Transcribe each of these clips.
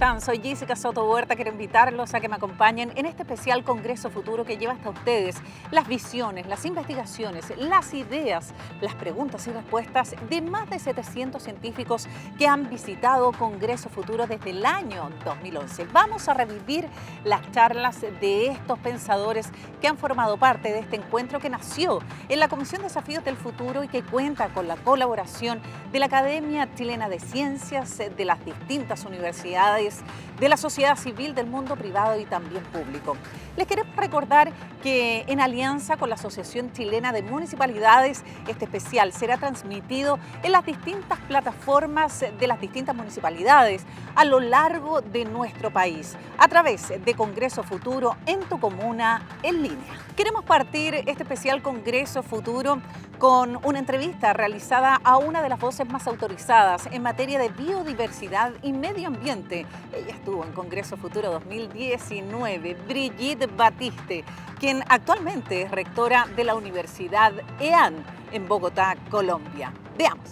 están? Soy Jessica Soto Huerta. Quiero invitarlos a que me acompañen en este especial Congreso Futuro que lleva hasta ustedes las visiones, las investigaciones, las ideas, las preguntas y respuestas de más de 700 científicos que han visitado Congreso Futuro desde el año 2011. Vamos a revivir las charlas de estos pensadores que han formado parte de este encuentro que nació en la Comisión Desafíos del Futuro y que cuenta con la colaboración de la Academia Chilena de Ciencias, de las distintas universidades, de la sociedad civil, del mundo privado y también público. Les queremos recordar que en alianza con la Asociación Chilena de Municipalidades, este especial será transmitido en las distintas plataformas de las distintas municipalidades a lo largo de nuestro país, a través de Congreso Futuro en tu comuna en línea. Queremos partir este especial Congreso Futuro con una entrevista realizada a una de las voces más autorizadas en materia de biodiversidad y medio ambiente. Ella estuvo en Congreso Futuro 2019, Brigitte Batiste, quien actualmente es rectora de la Universidad EAN en Bogotá, Colombia. Veamos.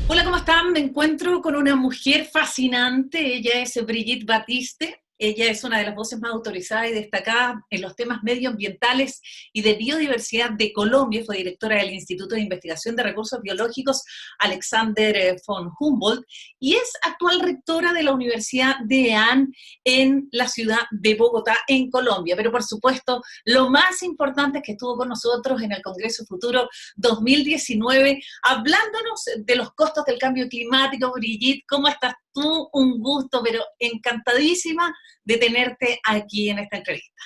Hola, ¿cómo están? Me encuentro con una mujer fascinante. Ella es Brigitte Batiste. Ella es una de las voces más autorizadas y destacadas en los temas medioambientales y de biodiversidad de Colombia. Fue directora del Instituto de Investigación de Recursos Biológicos Alexander von Humboldt y es actual rectora de la Universidad de EAN en la ciudad de Bogotá, en Colombia. Pero por supuesto, lo más importante es que estuvo con nosotros en el Congreso Futuro 2019, hablándonos de los costos del cambio climático. Brigitte, ¿cómo estás tú? Un gusto, pero encantadísima de tenerte aquí en esta entrevista.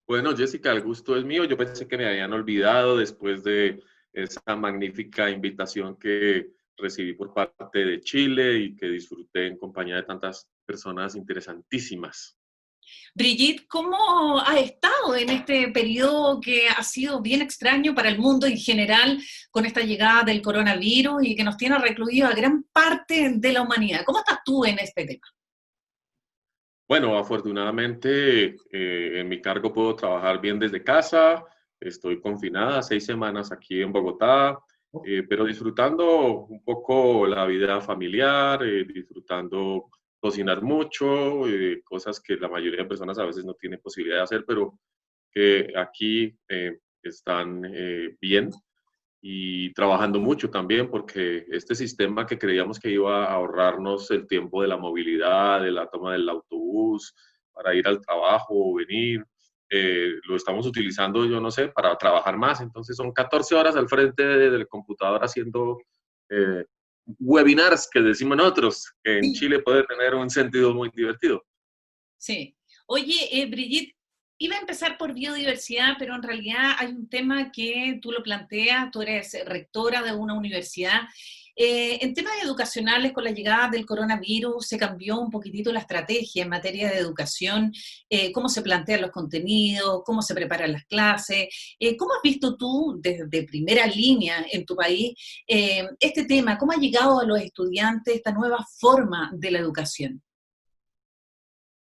Bueno, Jessica, el gusto es mío. Yo pensé que me habían olvidado después de esa magnífica invitación que recibí por parte de Chile y que disfruté en compañía de tantas personas interesantísimas. Brigitte, ¿cómo has estado en este periodo que ha sido bien extraño para el mundo en general con esta llegada del coronavirus y que nos tiene recluidos a gran parte de la humanidad? ¿Cómo estás tú en este tema? Bueno, afortunadamente en mi cargo puedo trabajar bien desde casa. Estoy confinada 6 semanas aquí en Bogotá, pero disfrutando un poco la vida familiar, disfrutando cocinar mucho, cosas que la mayoría de personas a veces no tienen posibilidad de hacer, pero que aquí están bien y trabajando mucho también porque este sistema que creíamos que iba a ahorrarnos el tiempo de la movilidad, de la toma del autobús, para ir al trabajo o venir, lo estamos utilizando, yo no sé, para trabajar más. Entonces son 14 horas al frente del computador haciendo webinars, que decimos nosotros, que en Chile puede tener un sentido muy divertido. Sí. Oye, Brigitte, iba a empezar por biodiversidad, pero en realidad hay un tema que tú lo planteas, tú eres rectora de una universidad. En temas educacionales, con la llegada del coronavirus, se cambió un poquitito la estrategia en materia de educación, cómo se plantean los contenidos, cómo se preparan las clases. ¿Cómo has visto tú desde primera línea en tu país este tema? ¿Cómo ha llegado a los estudiantes esta nueva forma de la educación?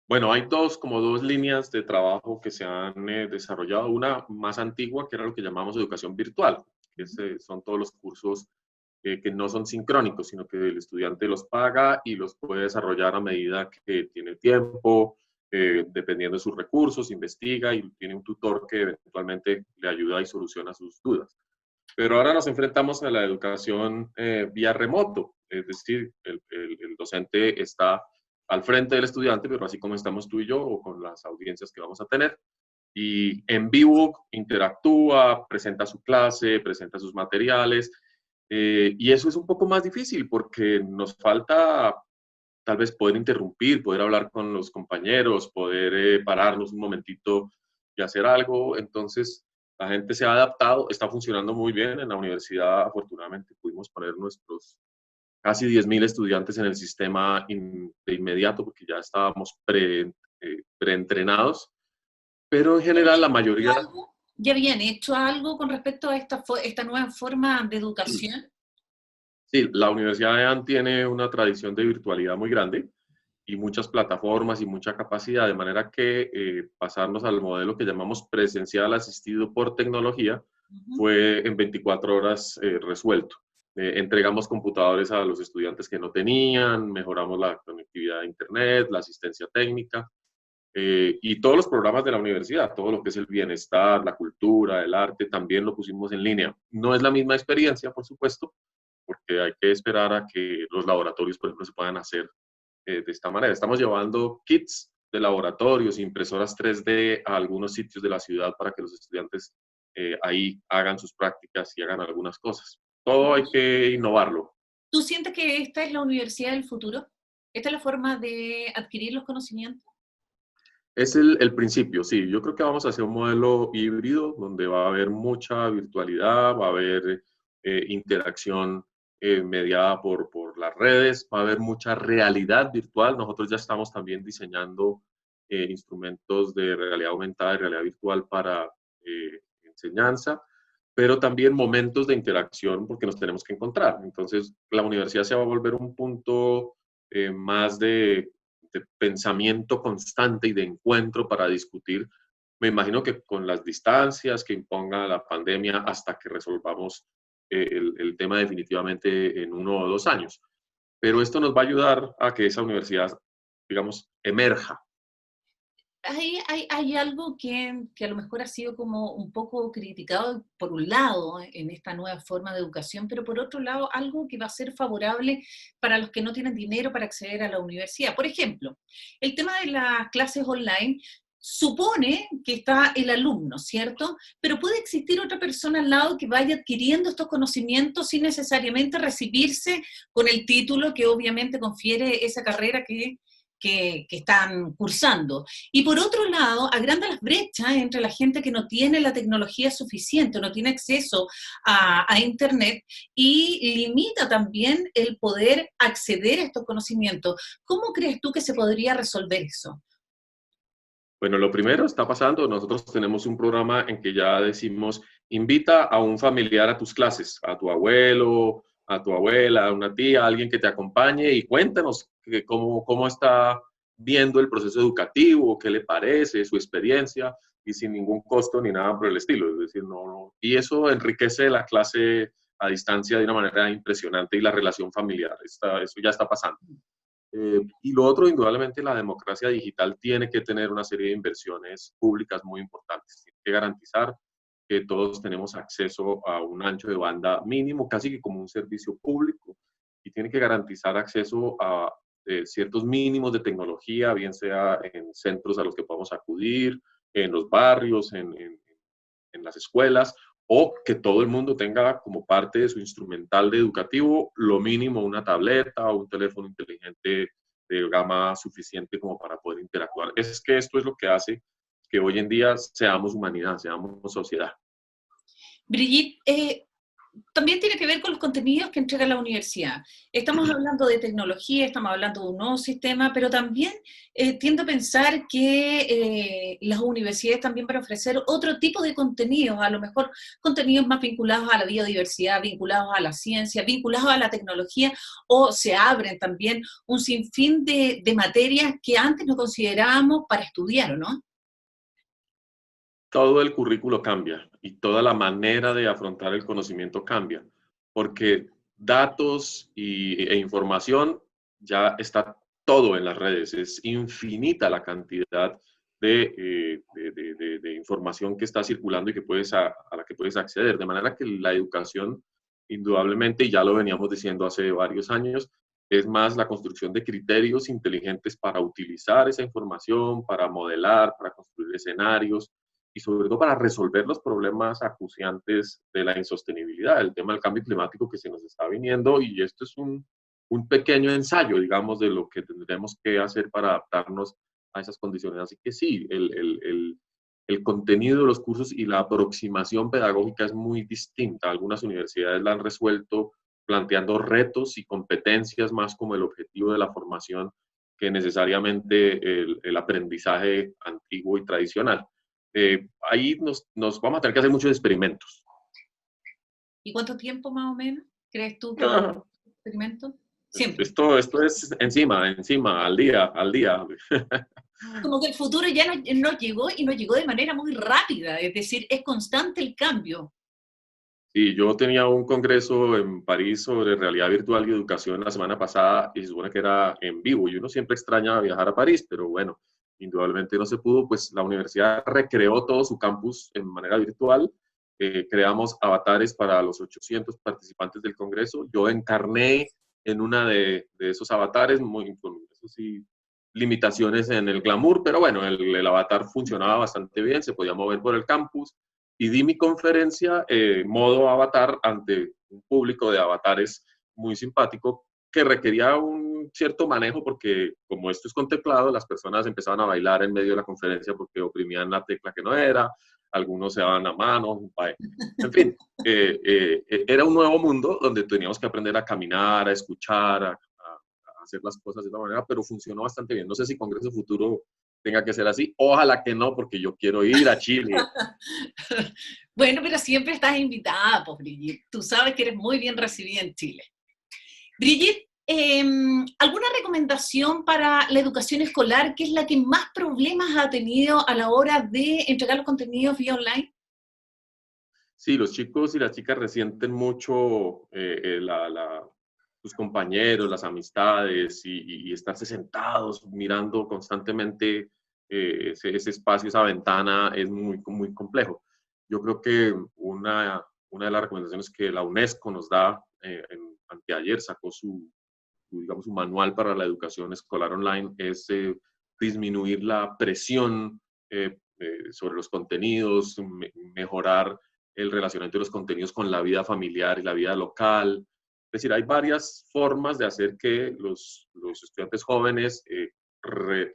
Bueno, hay como dos líneas de trabajo que se han desarrollado. Una más antigua, que era lo que llamamos educación virtual, que son todos los cursos que no son sincrónicos, sino que el estudiante los paga y los puede desarrollar a medida que tiene tiempo, dependiendo de sus recursos, investiga y tiene un tutor que eventualmente le ayuda y soluciona sus dudas. Pero ahora nos enfrentamos a la educación vía remoto, es decir, el docente está al frente del estudiante, pero así como estamos tú y yo, o con las audiencias que vamos a tener, y en vivo interactúa, presenta su clase, presenta sus materiales, y eso es un poco más difícil porque nos falta tal vez poder interrumpir, poder hablar con los compañeros, poder pararnos un momentito y hacer algo. Entonces, la gente se ha adaptado, está funcionando muy bien. En la universidad, afortunadamente, pudimos poner nuestros casi 10.000 estudiantes en el sistema de inmediato porque ya estábamos preentrenados, pero en general la mayoría... ¿Ya habían hecho algo con respecto a esta nueva forma de educación? Sí, la Universidad de EAN tiene una tradición de virtualidad muy grande y muchas plataformas y mucha capacidad, de manera que pasarnos al modelo que llamamos presencial asistido por tecnología fue en 24 horas resuelto. entregamos computadores a los estudiantes que no tenían, mejoramos la conectividad a Internet, la asistencia técnica. Y todos los programas de la universidad, todo lo que es el bienestar, la cultura, el arte, también lo pusimos en línea. No es la misma experiencia, por supuesto, porque hay que esperar a que los laboratorios, por ejemplo, se puedan hacer de esta manera. Estamos llevando kits de laboratorios, impresoras 3D a algunos sitios de la ciudad para que los estudiantes ahí hagan sus prácticas y hagan algunas cosas. Todo hay que innovarlo. ¿Tú sientes que esta es la universidad del futuro? ¿Esta es la forma de adquirir los conocimientos? Es el principio, sí. Yo creo que vamos hacia un modelo híbrido donde va a haber mucha virtualidad, va a haber interacción mediada por las redes, va a haber mucha realidad virtual. Nosotros ya estamos también diseñando instrumentos de realidad aumentada y realidad virtual para enseñanza, pero también momentos de interacción porque nos tenemos que encontrar. Entonces, la universidad se va a volver un punto más de pensamiento constante y de encuentro para discutir. Me imagino que con las distancias que imponga la pandemia hasta que resolvamos el tema definitivamente en 1 o 2 años. Pero esto nos va a ayudar a que esa universidad, digamos, emerja. Hay algo que a lo mejor ha sido como un poco criticado por un lado en esta nueva forma de educación, pero por otro lado algo que va a ser favorable para los que no tienen dinero para acceder a la universidad. Por ejemplo, el tema de las clases online supone que está el alumno, ¿cierto? Pero puede existir otra persona al lado que vaya adquiriendo estos conocimientos sin necesariamente recibirse con el título que obviamente confiere esa carrera que están cursando. Y por otro lado, agranda las brechas entre la gente que no tiene la tecnología suficiente, no tiene acceso a Internet y limita también el poder acceder a estos conocimientos. ¿Cómo crees tú que se podría resolver eso? Bueno, lo primero está pasando, nosotros tenemos un programa en que ya decimos, invita a un familiar a tus clases, a tu abuelo, a tu abuela, a una tía, a alguien que te acompañe y cuéntanos cómo está viendo el proceso educativo, qué le parece, su experiencia, y sin ningún costo ni nada por el estilo. Es decir, no. Y eso enriquece la clase a distancia de una manera impresionante y la relación familiar. Eso ya está pasando. Y lo otro, indudablemente, la democracia digital tiene que tener una serie de inversiones públicas muy importantes. Tiene que garantizar que todos tenemos acceso a un ancho de banda mínimo, casi que como un servicio público, y tiene que garantizar acceso a ciertos mínimos de tecnología, bien sea en centros a los que podamos acudir, en los barrios, en las escuelas, o que todo el mundo tenga como parte de su instrumental de educativo lo mínimo una tableta o un teléfono inteligente de gama suficiente como para poder interactuar. Es que esto es lo que hace que hoy en día seamos humanidad, seamos sociedad. Brigitte, también tiene que ver con los contenidos que entrega la universidad. Estamos hablando de tecnología, estamos hablando de un nuevo sistema, pero también tiendo a pensar que las universidades también van a ofrecer otro tipo de contenidos, a lo mejor contenidos más vinculados a la biodiversidad, vinculados a la ciencia, vinculados a la tecnología, o se abren también un sinfín de materias que antes no considerábamos para estudiar, ¿no? Todo el currículo cambia y toda la manera de afrontar el conocimiento cambia, porque datos e información ya está todo en las redes, es infinita la cantidad de información que está circulando y que a la que puedes acceder, de manera que la educación, indudablemente, y ya lo veníamos diciendo hace varios años, es más la construcción de criterios inteligentes para utilizar esa información, para modelar, para construir escenarios, y sobre todo para resolver los problemas acuciantes de la insostenibilidad, el tema del cambio climático que se nos está viniendo, y esto es un pequeño ensayo, digamos, de lo que tendremos que hacer para adaptarnos a esas condiciones. Así que sí, el contenido de los cursos y la aproximación pedagógica es muy distinta. Algunas universidades la han resuelto planteando retos y competencias más como el objetivo de la formación que necesariamente el aprendizaje antiguo y tradicional. Ahí nos vamos a tener que hacer muchos experimentos. ¿Y cuánto tiempo más o menos crees tú que va a experimentos? Siempre. Esto es encima, al día. Como que el futuro ya no llegó y no llegó de manera muy rápida, es decir, es constante el cambio. Sí, yo tenía un congreso en París sobre realidad virtual y educación la semana pasada y se supone que era en vivo y uno siempre extraña viajar a París, pero bueno, indudablemente no se pudo, pues la universidad recreó todo su campus en manera virtual, creamos avatares para los 800 participantes del congreso, yo encarné en una de esos avatares, muy, con eso sí, limitaciones en el glamour, pero bueno, el avatar funcionaba bastante bien, se podía mover por el campus y di mi conferencia modo avatar ante un público de avatares muy simpático que requería un cierto manejo porque como esto es contemplado, las personas empezaban a bailar en medio de la conferencia porque oprimían la tecla que no era, algunos se daban a mano, en fin, era un nuevo mundo donde teníamos que aprender a caminar, a escuchar, a hacer las cosas de esta manera, pero funcionó bastante bien. No sé si Congreso Futuro tenga que ser así, ojalá que no, porque yo quiero ir a Chile. Bueno, pero siempre estás invitada, pues, Brigitte. Tú sabes que eres muy bien recibida en Chile. Brigitte, ¿alguna recomendación para la educación escolar que es la que más problemas ha tenido a la hora de entregar los contenidos vía online? Sí, los chicos y las chicas resienten mucho sus compañeros, las amistades y estarse sentados mirando constantemente ese espacio, esa ventana es muy, muy complejo. Yo creo que una de las recomendaciones que la UNESCO nos da, anteayer sacó digamos, su manual para la educación escolar online, es disminuir la presión sobre los contenidos, mejorar el relacionamiento de los contenidos con la vida familiar y la vida local. Es decir, hay varias formas de hacer que los estudiantes jóvenes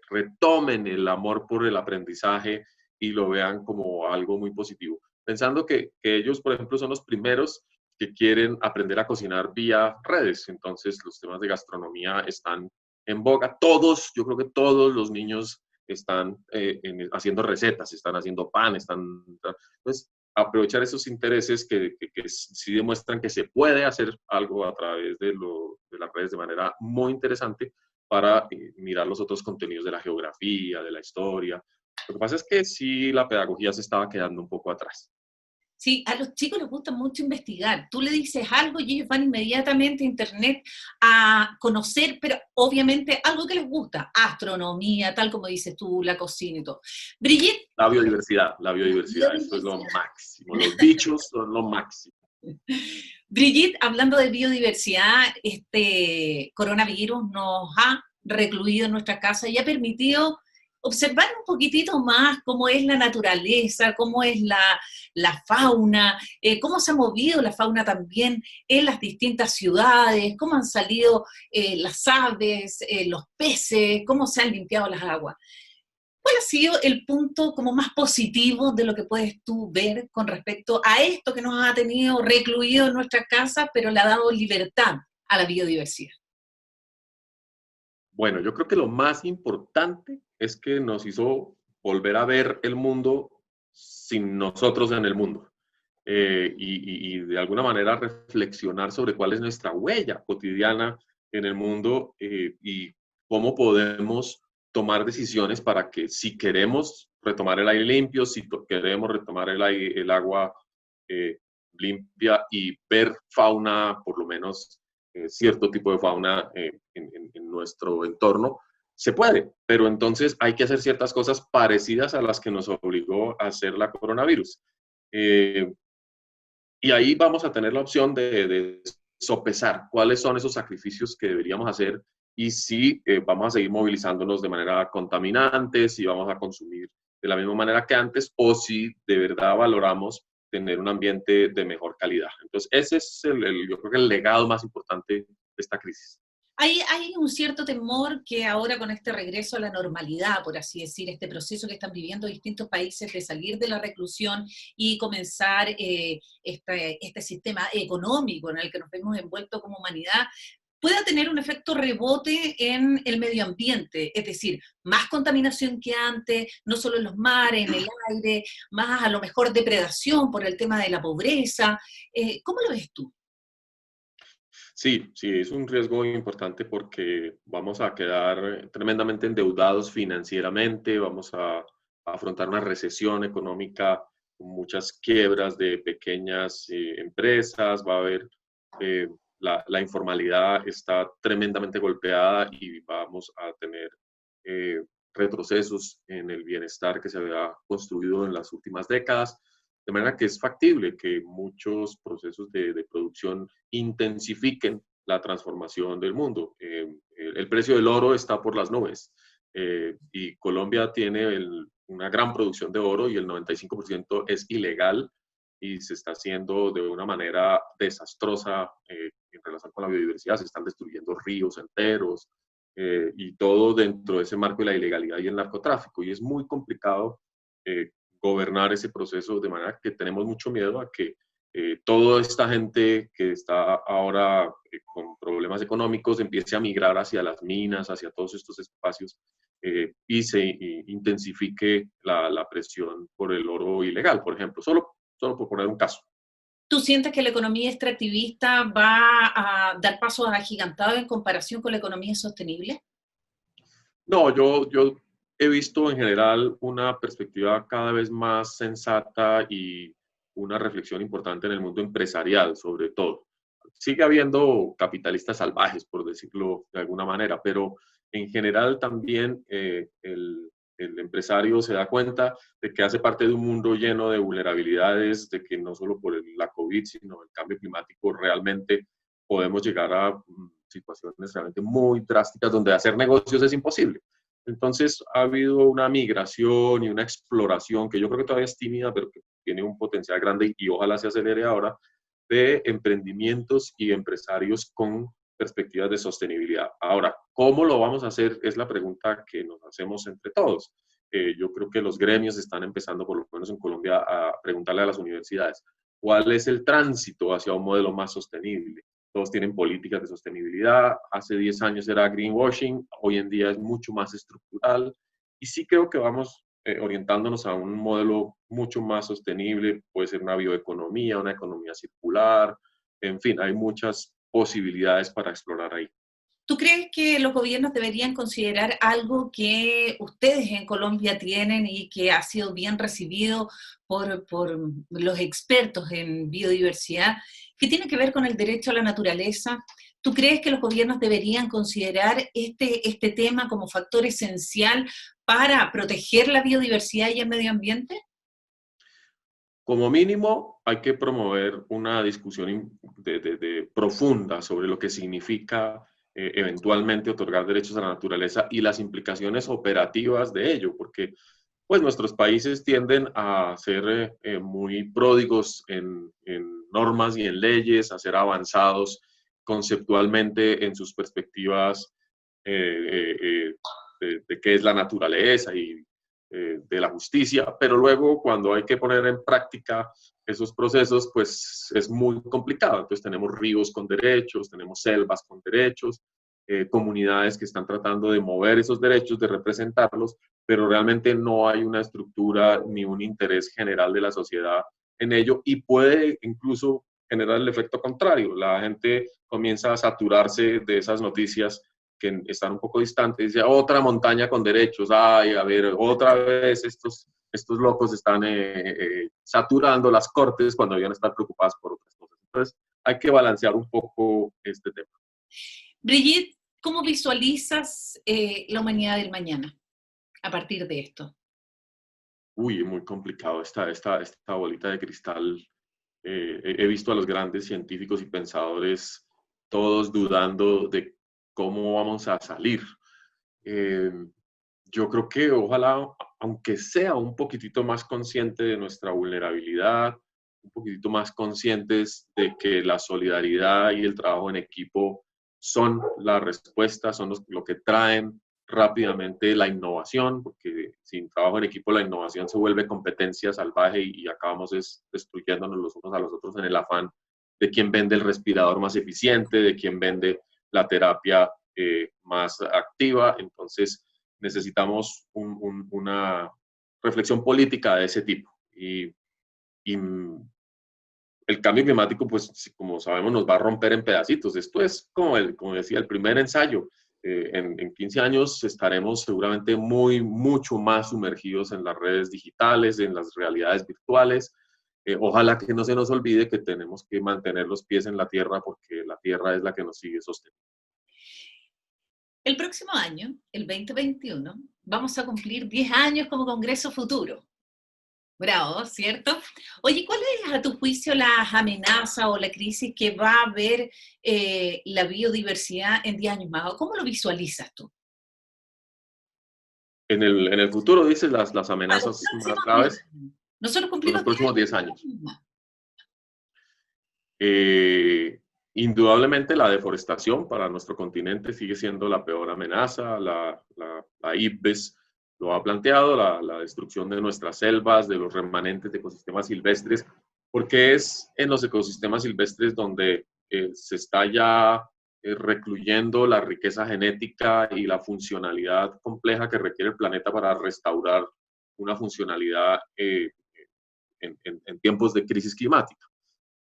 retomen el amor por el aprendizaje y lo vean como algo muy positivo. Pensando que ellos, por ejemplo, son los primeros que quieren aprender a cocinar vía redes. Entonces, los temas de gastronomía están en boga. Todos, yo creo que todos los niños están haciendo recetas, están haciendo pan, entonces, aprovechar esos intereses que sí demuestran que se puede hacer algo a través de las redes de manera muy interesante para mirar los otros contenidos de la geografía, de la historia. Lo que pasa es que sí, la pedagogía se estaba quedando un poco atrás. Sí, a los chicos les gusta mucho investigar. Tú le dices algo y ellos van inmediatamente a internet a conocer, pero obviamente algo que les gusta, astronomía, tal como dices tú, la cocina y todo. Brigitte, La biodiversidad, eso es lo máximo. Los bichos son lo máximo. Brigitte, hablando de biodiversidad, este coronavirus nos ha recluido en nuestra casa y ha permitido observar un poquitito más cómo es la naturaleza, cómo es la fauna, cómo se ha movido la fauna también en las distintas ciudades, cómo han salido las aves, los peces, cómo se han limpiado las aguas. ¿Cuál ha sido el punto como más positivo de lo que puedes tú ver con respecto a esto que nos ha tenido recluido en nuestra casa, pero le ha dado libertad a la biodiversidad? Bueno, yo creo que lo más importante es que nos hizo volver a ver el mundo sin nosotros en el mundo. Y de alguna manera reflexionar sobre cuál es nuestra huella cotidiana en el mundo y cómo podemos tomar decisiones para que si queremos retomar el aire limpio, si queremos retomar el agua eh, limpia y ver fauna, por lo menos cierto tipo de fauna en nuestro entorno, se puede, pero entonces hay que hacer ciertas cosas parecidas a las que nos obligó a hacer la coronavirus. Eh, y ahí vamos a tener la opción de sopesar cuáles son esos sacrificios que deberíamos hacer y si vamos a seguir movilizándonos de manera contaminante, si vamos a consumir de la misma manera que antes o si de verdad valoramos tener un ambiente de mejor calidad. Entonces, ese es yo creo que el legado más importante de esta crisis. Hay un cierto temor que ahora con este regreso a la normalidad, por así decir, este proceso que están viviendo distintos países de salir de la reclusión y comenzar este sistema económico en el que nos vemos envueltos como humanidad, pueda tener un efecto rebote en el medio ambiente, es decir, más contaminación que antes, no solo en los mares, en el aire, más a lo mejor depredación por el tema de la pobreza. ¿Cómo lo ves tú? Sí, sí, es un riesgo importante porque vamos a quedar tremendamente endeudados financieramente, vamos a afrontar una recesión económica muchas quiebras de pequeñas empresas, va a haber, la informalidad está tremendamente golpeada y vamos a tener eh, retrocesos en el bienestar que se había construido en las últimas décadas. De manera que es factible que muchos procesos de producción intensifiquen la transformación del mundo. El precio del oro está por las nubes y Colombia tiene una gran producción de oro y el 95% es ilegal y se está haciendo de una manera desastrosa en relación con la biodiversidad. Se están destruyendo ríos enteros y todo dentro de ese marco de la ilegalidad y el narcotráfico. Y es muy complicado gobernar ese proceso, de manera que tenemos mucho miedo a que toda esta gente que está ahora con problemas económicos empiece a migrar hacia las minas, hacia todos estos espacios y se intensifique la presión por el oro ilegal, por ejemplo, solo por poner un caso. ¿Tú sientes que la economía extractivista va a dar pasos agigantados en comparación con la economía sostenible? No, yo he visto en general una perspectiva cada vez más sensata y una reflexión importante en el mundo empresarial, sobre todo. Sigue habiendo capitalistas salvajes, por decirlo de alguna manera, pero en general también el empresario se da cuenta de que hace parte de un mundo lleno de vulnerabilidades, de que no solo por la COVID, sino el cambio climático realmente podemos llegar a situaciones realmente muy drásticas donde hacer negocios es imposible. Entonces ha habido una migración y una exploración que yo creo que todavía es tímida, pero que tiene un potencial grande y ojalá se acelere ahora, de emprendimientos y empresarios con perspectivas de sostenibilidad. Ahora, ¿cómo lo vamos a hacer? Es la pregunta que nos hacemos entre todos. Yo creo que los gremios están empezando, por lo menos en Colombia, a preguntarle a las universidades, ¿cuál es el tránsito hacia un modelo más sostenible? Todos tienen políticas de sostenibilidad. Hace 10 años era greenwashing, hoy en día es mucho más estructural. Y sí creo que vamos orientándonos a un modelo mucho más sostenible. Puede ser una bioeconomía, una economía circular. En fin, hay muchas posibilidades para explorar ahí. ¿Tú crees que los gobiernos deberían considerar algo que ustedes en Colombia tienen y que ha sido bien recibido por los expertos en biodiversidad, que tiene que ver con el derecho a la naturaleza? ¿Tú crees que los gobiernos deberían considerar este tema como factor esencial para proteger la biodiversidad y el medio ambiente? Como mínimo, hay que promover una discusión profunda sobre lo que significa eventualmente otorgar derechos a la naturaleza y las implicaciones operativas de ello, porque pues nuestros países tienden a ser muy pródigos en normas y en leyes, a ser avanzados conceptualmente en sus perspectivas eh, eh, de qué es la naturaleza y de la justicia, pero luego cuando hay que poner en práctica esos procesos, pues es muy complicado. Entonces tenemos ríos con derechos, tenemos selvas con derechos, comunidades que están tratando de mover esos derechos, de representarlos, pero realmente no hay una estructura ni un interés general de la sociedad en ello y puede incluso generar el efecto contrario. La gente comienza a saturarse de esas noticias que están un poco distantes, dice, otra montaña con derechos, ay, a ver, otra vez estos locos están saturando las cortes cuando debían estar preocupadas por otras cosas. Entonces, hay que balancear un poco este tema. Brigitte, ¿cómo visualizas la humanidad del mañana a partir de esto? Uy, muy complicado esta bolita de cristal. He visto a los grandes científicos y pensadores todos dudando de cómo vamos a salir. Eh, yo creo que ojalá, aunque sea un poquitito más consciente de nuestra vulnerabilidad, un poquitito más conscientes de que la solidaridad y el trabajo en equipo son la respuesta, son lo que traen rápidamente la innovación, porque sin trabajo en equipo la innovación se vuelve competencia salvaje y acabamos destruyéndonos los unos a los otros en el afán de quién vende el respirador más eficiente, de quién vende la terapia más activa. Entonces necesitamos una reflexión política de ese tipo. Y el cambio climático, pues como sabemos, nos va a romper en pedacitos. Esto es como decía, el primer ensayo. En 15 años estaremos seguramente mucho más sumergidos en las redes digitales, en las realidades virtuales. Ojalá que no se nos olvide que tenemos que mantener los pies en la tierra porque la tierra es la que nos sigue sosteniendo. El próximo año, el 2021, vamos a cumplir 10 años como Congreso Futuro. Bravo, ¿cierto? Oye, ¿cuál es a tu juicio las amenazas o la crisis que va a haber la biodiversidad en 10 años más? ¿O cómo lo visualizas tú? En el futuro, dices, las A los amenazas más próximos 10 graves años. Nosotros en los cumplimos 10 próximos 10 años años. más. Indudablemente la deforestación para nuestro continente sigue siendo la peor amenaza. La IPBES lo ha planteado, la destrucción de nuestras selvas, de los remanentes de ecosistemas silvestres, porque es en los ecosistemas silvestres donde se está ya recluyendo la riqueza genética y la funcionalidad compleja que requiere el planeta para restaurar una funcionalidad en tiempos de crisis climática.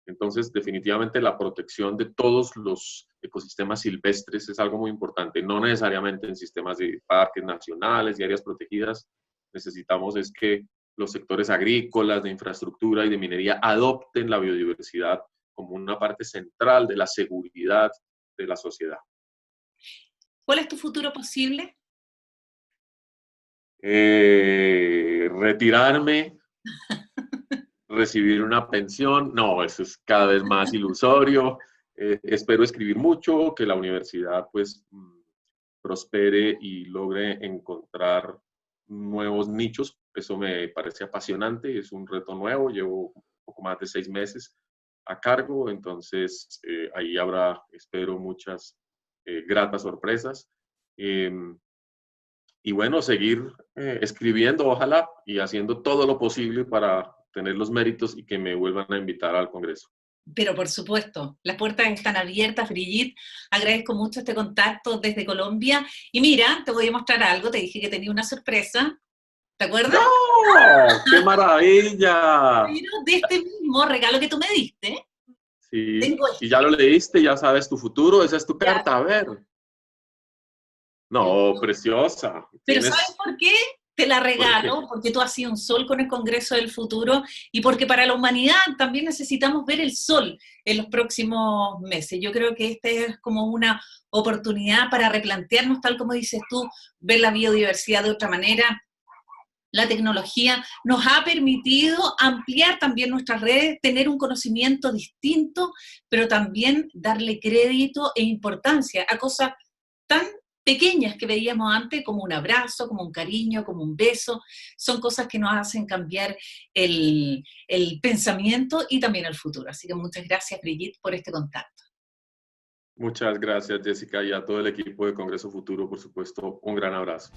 Entonces, definitivamente la protección de todos los ecosistemas silvestres es algo muy importante, no necesariamente en sistemas de parques nacionales y áreas protegidas. Necesitamos es que los sectores agrícolas, de infraestructura y de minería adopten la biodiversidad como una parte central de la seguridad de la sociedad. ¿Cuál es tu futuro posible? Retirarme, recibir una pensión, no, eso es cada vez más ilusorio. Espero escribir mucho, que la universidad pues prospere y logre encontrar nuevos nichos. Eso me parece apasionante, es un reto nuevo, llevo un poco más de 6 meses a cargo, entonces ahí habrá, espero, muchas gratas sorpresas. Y bueno, seguir escribiendo, ojalá, y haciendo todo lo posible para tener los méritos y que me vuelvan a invitar al Congreso. Pero por supuesto, las puertas están abiertas, Brigitte. Agradezco mucho este contacto desde Colombia. Y mira, te voy a mostrar algo. Te dije que tenía una sorpresa. ¿Te acuerdas? ¡No! ¡Qué maravilla! Pero de este mismo regalo que tú me diste, Sí, tengo y ya lo leíste, ya sabes tu futuro, esa es tu esta. carta, a ver. No, preciosa. Pero ¿sabes Tienes, por qué? Te la ¿por qué? regalo, porque tú has sido un sol con el Congreso del Futuro y porque para la humanidad también necesitamos ver el sol en los próximos meses. Yo creo que esta es como una oportunidad para replantearnos, tal como dices tú, ver la biodiversidad de otra manera. La tecnología nos ha permitido ampliar también nuestras redes, tener un conocimiento distinto, pero también darle crédito e importancia a cosas tan pequeñas que veíamos antes, como un abrazo, como un cariño, como un beso. Son cosas que nos hacen cambiar el pensamiento y también el futuro. Así que muchas gracias, Brigitte, por este contacto. Muchas gracias, Jessica, y a todo el equipo de Congreso Futuro, por supuesto, un gran abrazo.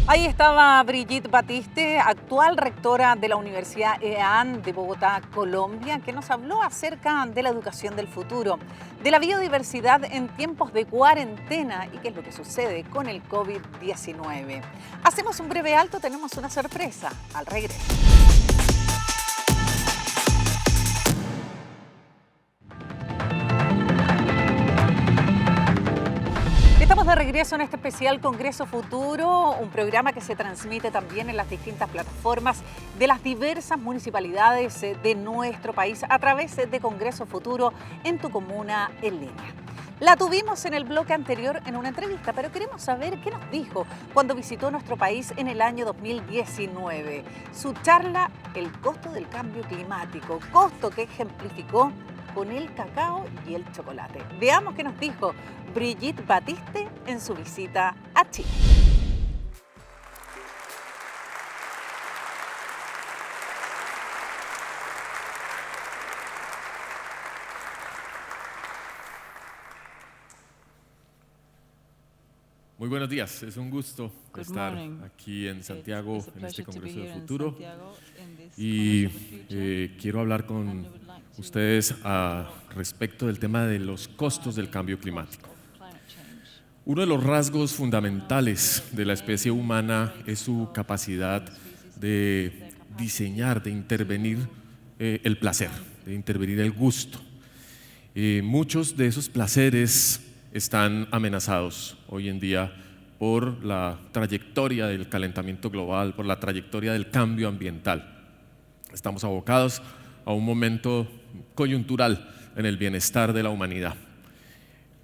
Ahí estaba Brigitte Batiste, actual rectora de la Universidad EAN de Bogotá, Colombia, que nos habló acerca de la educación del futuro, de la biodiversidad en tiempos de cuarentena y qué es lo que sucede con el COVID-19. Hacemos un breve alto, tenemos una sorpresa al regreso. Estamos de regreso en este especial Congreso Futuro, un programa que se transmite también en las distintas plataformas de las diversas municipalidades de nuestro país a través de Congreso Futuro en tu comuna en línea. La tuvimos en el bloque anterior en una entrevista, pero queremos saber qué nos dijo cuando visitó nuestro país en el año 2019. Su charla, el costo del cambio climático, costo que ejemplificó con el cacao y el chocolate. Veamos qué nos dijo Brigitte Batiste en su visita a Chile. Muy buenos días, es un gusto estar aquí en Santiago en este Congreso del Futuro y quiero hablar con ustedes respecto del tema de los costos del cambio climático. Uno de los rasgos fundamentales de la especie humana es su capacidad de diseñar, de intervenir el placer, de intervenir el gusto. Muchos de esos placeres están amenazados hoy en día por la trayectoria del calentamiento global, por la trayectoria del cambio ambiental. Estamos abocados a un momento coyuntural en el bienestar de la humanidad.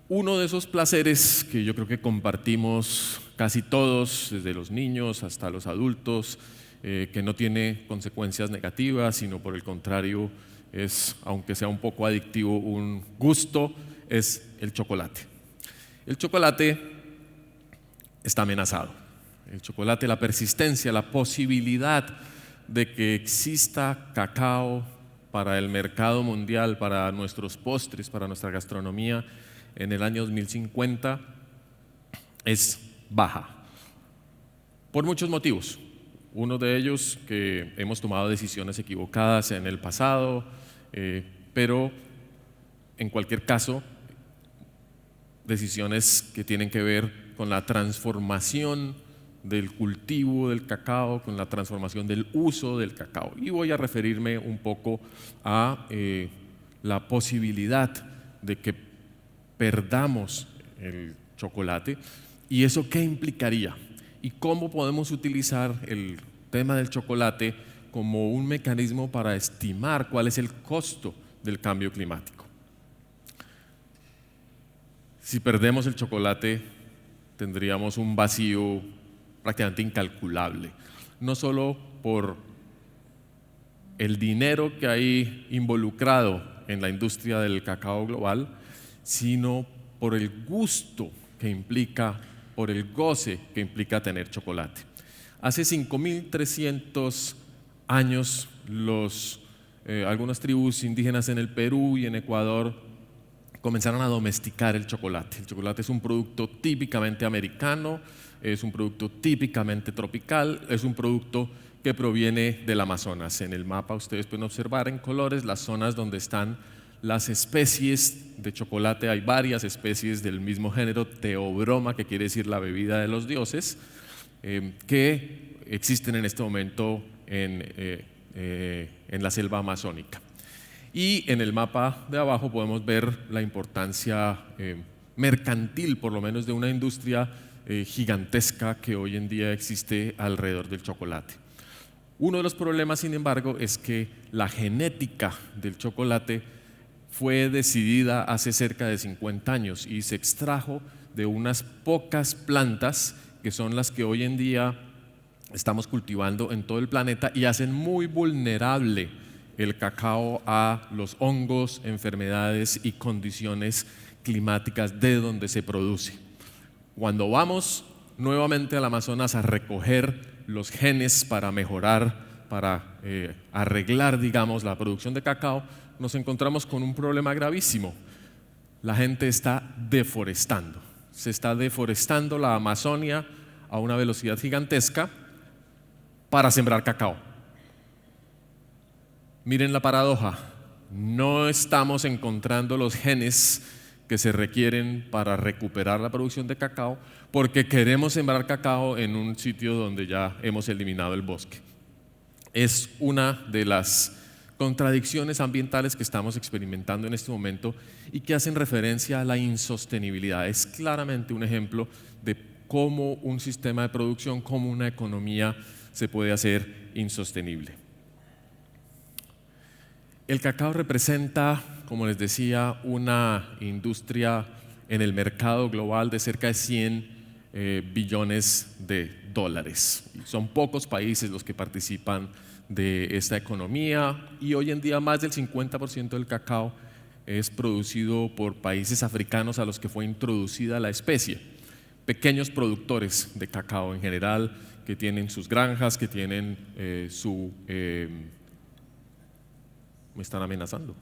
Uno de esos placeres que yo creo que compartimos casi todos, desde los niños hasta los adultos, que no tiene consecuencias negativas, sino por el contrario es, aunque sea un poco adictivo, un gusto, es el chocolate. El chocolate está amenazado. El chocolate, la persistencia, la posibilidad de que exista cacao para el mercado mundial, para nuestros postres, para nuestra gastronomía en el año 2050 es baja, por muchos motivos. Uno de ellos, que hemos tomado decisiones equivocadas en el pasado, pero en cualquier caso, decisiones que tienen que ver con la transformación del cultivo del cacao, con la transformación del uso del cacao. Y voy a referirme un poco a la posibilidad de que perdamos el chocolate y eso qué implicaría y cómo podemos utilizar el tema del chocolate como un mecanismo para estimar cuál es el costo del cambio climático. Si perdemos el chocolate, tendríamos un vacío prácticamente incalculable, no solo por el dinero que hay involucrado en la industria del cacao global, sino por el gusto que implica, por el goce que implica tener chocolate. Hace 5.300 años, algunas tribus indígenas en el Perú y en Ecuador comenzaron a domesticar el chocolate. El chocolate es un producto típicamente americano, es un producto típicamente tropical, es un producto que proviene del Amazonas. En el mapa ustedes pueden observar en colores las zonas donde están las especies de chocolate. Hay varias especies del mismo género, Theobroma, que quiere decir la bebida de los dioses, que existen en este momento en la selva amazónica. Y en el mapa de abajo podemos ver la importancia mercantil, por lo menos, de una industria gigantesca que hoy en día existe alrededor del chocolate. Uno de los problemas, sin embargo, es que la genética del chocolate fue decidida hace cerca de 50 años y se extrajo de unas pocas plantas que son las que hoy en día estamos cultivando en todo el planeta y hacen muy vulnerable el cacao a los hongos, enfermedades y condiciones climáticas de donde se produce. Cuando vamos nuevamente al Amazonas a recoger los genes para mejorar, para arreglar, digamos, la producción de cacao, nos encontramos con un problema gravísimo. La gente está deforestando. Se está deforestando la Amazonia a una velocidad gigantesca para sembrar cacao. Miren la paradoja, no estamos encontrando los genes que se requieren para recuperar la producción de cacao porque queremos sembrar cacao en un sitio donde ya hemos eliminado el bosque. Es una de las contradicciones ambientales que estamos experimentando en este momento y que hacen referencia a la insostenibilidad. Es claramente un ejemplo de cómo un sistema de producción, cómo una economía se puede hacer insostenible. El cacao representa, como les decía, una industria en el mercado global de cerca de 100 billones de dólares. Son pocos países los que participan de esta economía y hoy en día más del 50% del cacao es producido por países africanos a los que fue introducida la especie. Pequeños productores de cacao en general que tienen sus granjas, que tienen me están amenazando.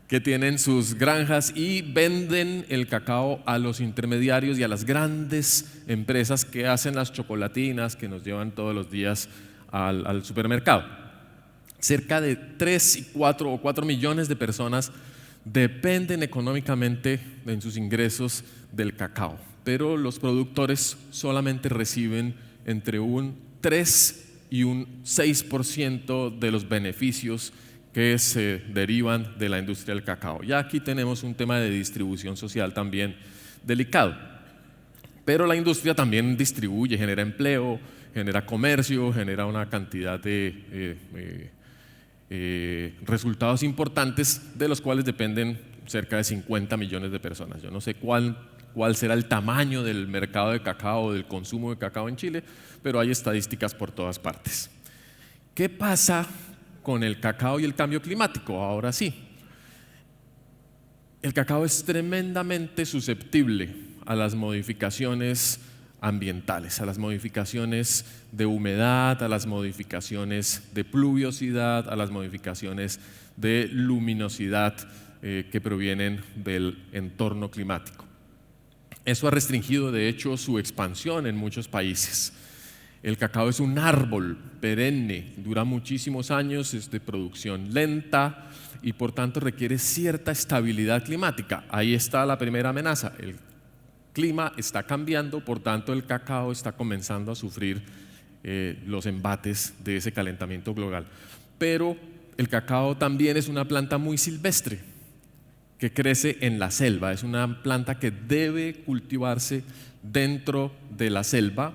Que tienen sus granjas y venden el cacao a los intermediarios y a las grandes empresas que hacen las chocolatinas que nos llevan todos los días al supermercado. Cerca de 4 millones de personas dependen económicamente en sus ingresos del cacao, pero los productores solamente reciben entre un 3 y un 6% de los beneficios que se derivan de la industria del cacao. Ya aquí tenemos un tema de distribución social también delicado. Pero la industria también distribuye, genera empleo, genera comercio, genera una cantidad de resultados importantes de los cuales dependen cerca de 50 millones de personas. Yo no sé cuál será el tamaño del mercado de cacao, del consumo de cacao en Chile, pero hay estadísticas por todas partes. ¿Qué pasa con el cacao y el cambio climático? Ahora sí, el cacao es tremendamente susceptible a las modificaciones ambientales, a las modificaciones de humedad, a las modificaciones de pluviosidad, a las modificaciones de luminosidad que provienen del entorno climático. Eso ha restringido, de hecho, su expansión en muchos países. El cacao es un árbol perenne, dura muchísimos años, es de producción lenta y por tanto requiere cierta estabilidad climática. Ahí está la primera amenaza. El clima está cambiando, por tanto el cacao está comenzando a sufrir los embates de ese calentamiento global. Pero el cacao también es una planta muy silvestre que crece en la selva, es una planta que debe cultivarse dentro de la selva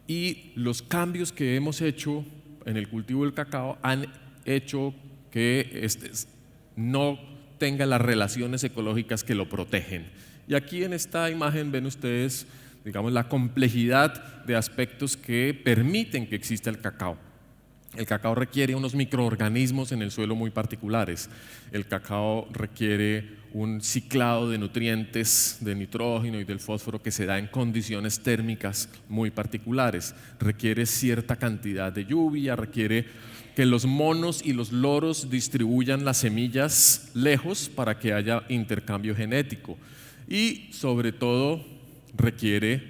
y los cambios que hemos hecho en el cultivo del cacao han hecho que no tenga las relaciones ecológicas que lo protegen. Y aquí en esta imagen ven ustedes, digamos, la complejidad de aspectos que permiten que exista el cacao. El cacao requiere unos microorganismos en el suelo muy particulares. El cacao requiere un ciclado de nutrientes, de nitrógeno y del fósforo que se da en condiciones térmicas muy particulares. Requiere cierta cantidad de lluvia, requiere que los monos y los loros distribuyan las semillas lejos para que haya intercambio genético. Y sobre todo requiere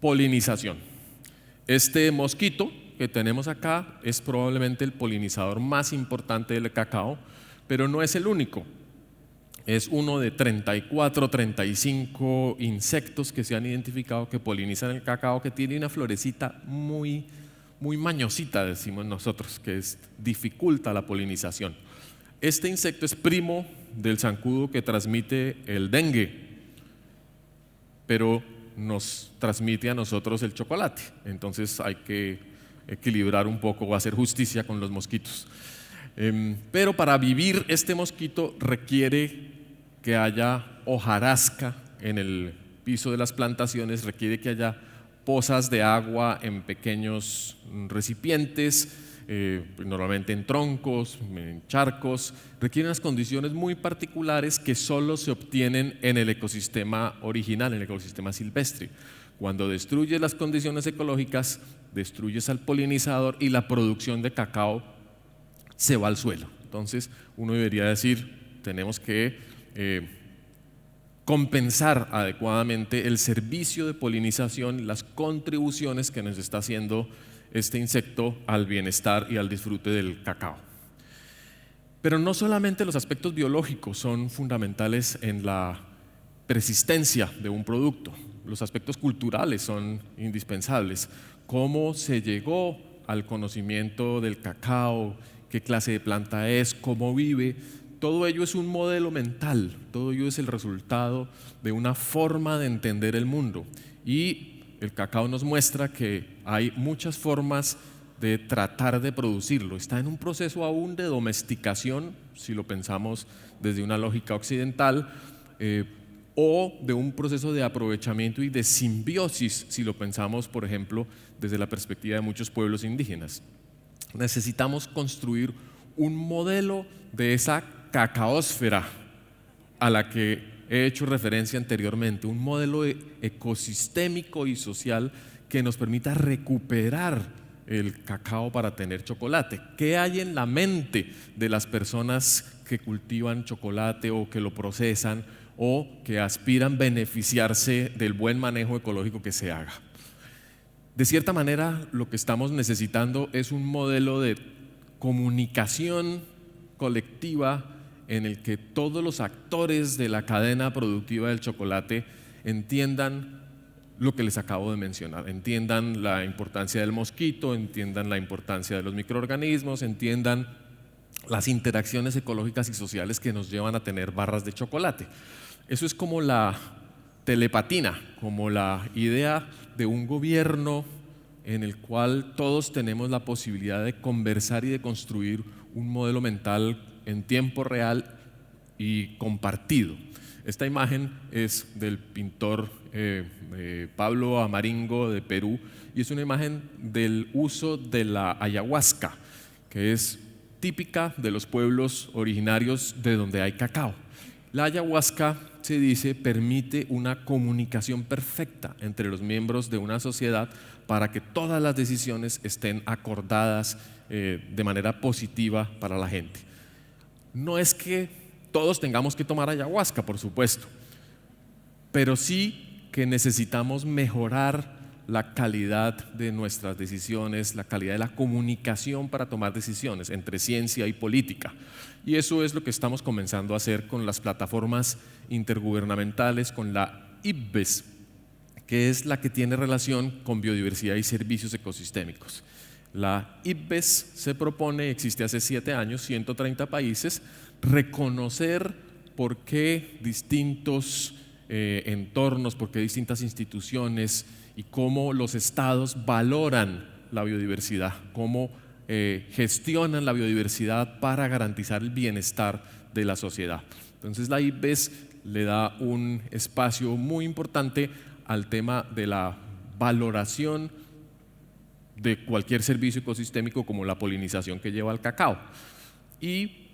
polinización. Este mosquito que tenemos acá es probablemente el polinizador más importante del cacao, pero no es el único. Es uno de 34, 35 insectos que se han identificado que polinizan el cacao, que tiene una florecita muy mañosita, decimos nosotros, que dificulta la polinización. Este insecto es primo del zancudo que transmite el dengue, pero nos transmite a nosotros el chocolate. Entonces hay que equilibrar un poco o hacer justicia con los mosquitos. Pero para vivir este mosquito requiere que haya hojarasca en el piso de las plantaciones, requiere que haya pozas de agua en pequeños recipientes, normalmente en troncos, en charcos, requieren unas condiciones muy particulares que solo se obtienen en el ecosistema original, en el ecosistema silvestre. Cuando destruyes las condiciones ecológicas, destruyes al polinizador y la producción de cacao se va al suelo. Entonces uno debería decir, tenemos que compensar adecuadamente el servicio de polinización, las contribuciones que nos está haciendo este insecto al bienestar y al disfrute del cacao. Pero no solamente los aspectos biológicos son fundamentales en la persistencia de un producto, los aspectos culturales son indispensables. Cómo se llegó al conocimiento del cacao, qué clase de planta es, cómo vive, todo ello es un modelo mental, todo ello es el resultado de una forma de entender el mundo. Y el cacao nos muestra que hay muchas formas de tratar de producirlo. Está en un proceso aún de domesticación, si lo pensamos desde una lógica occidental, o de un proceso de aprovechamiento y de simbiosis, si lo pensamos, por ejemplo, desde la perspectiva de muchos pueblos indígenas. Necesitamos construir un modelo de esa cacaósfera a la que he hecho referencia anteriormente, un modelo ecosistémico y social que nos permita recuperar el cacao para tener chocolate. ¿Qué hay en la mente de las personas que cultivan chocolate o que lo procesan o que aspiran beneficiarse del buen manejo ecológico que se haga? De cierta manera, lo que estamos necesitando es un modelo de comunicación colectiva en el que todos los actores de la cadena productiva del chocolate entiendan lo que les acabo de mencionar, entiendan la importancia del mosquito, entiendan la importancia de los microorganismos, entiendan las interacciones ecológicas y sociales que nos llevan a tener barras de chocolate. Eso es como la telepatina, como la idea de un gobierno en el cual todos tenemos la posibilidad de conversar y de construir un modelo mental en tiempo real y compartido. Esta imagen es del pintor Pablo Amaringo de Perú y es una imagen del uso de la ayahuasca, que es típica de los pueblos originarios de donde hay cacao. La ayahuasca, se dice, permite una comunicación perfecta entre los miembros de una sociedad para que todas las decisiones estén acordadas de manera positiva para la gente. No es que todos tengamos que tomar ayahuasca, por supuesto, pero sí que necesitamos mejorar la calidad de nuestras decisiones, la calidad de la comunicación para tomar decisiones entre ciencia y política. Y eso es lo que estamos comenzando a hacer con las plataformas intergubernamentales, con la IPBES, que es la que tiene relación con biodiversidad y servicios ecosistémicos. La IPBES se propone, existe hace 7 años, 130 países, reconocer por qué distintos entornos, por qué distintas instituciones y cómo los estados valoran la biodiversidad, cómo gestionan la biodiversidad para garantizar el bienestar de la sociedad. Entonces la IPBES le da un espacio muy importante al tema de la valoración de cualquier servicio ecosistémico como la polinización que lleva al cacao y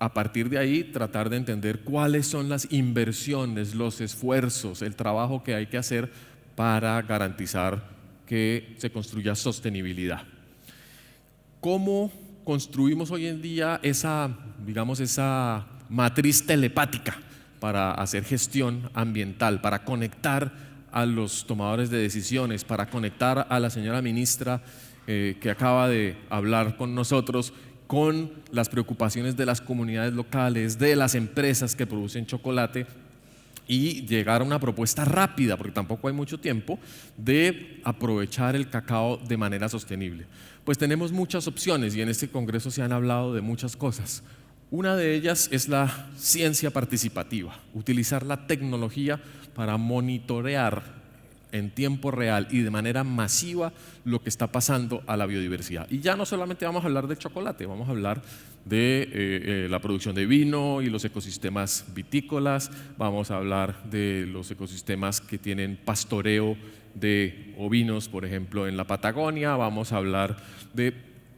a partir de ahí tratar de entender cuáles son las inversiones, los esfuerzos, el trabajo que hay que hacer para garantizar que se construya sostenibilidad. ¿Cómo construimos hoy en día esa matriz telepática para hacer gestión ambiental, para conectar a los tomadores de decisiones, para conectar a la señora ministra que acaba de hablar con nosotros con las preocupaciones de las comunidades locales, de las empresas que producen chocolate y llegar a una propuesta rápida, porque tampoco hay mucho tiempo, de aprovechar el cacao de manera sostenible? Pues tenemos muchas opciones y en este congreso se han hablado de muchas cosas. Una de ellas es la ciencia participativa, utilizar la tecnología para monitorear en tiempo real y de manera masiva lo que está pasando a la biodiversidad. Y ya no solamente vamos a hablar del chocolate, vamos a hablar de la producción de vino y los ecosistemas vitícolas, vamos a hablar de los ecosistemas que tienen pastoreo de ovinos, por ejemplo, en la Patagonia, vamos a hablar de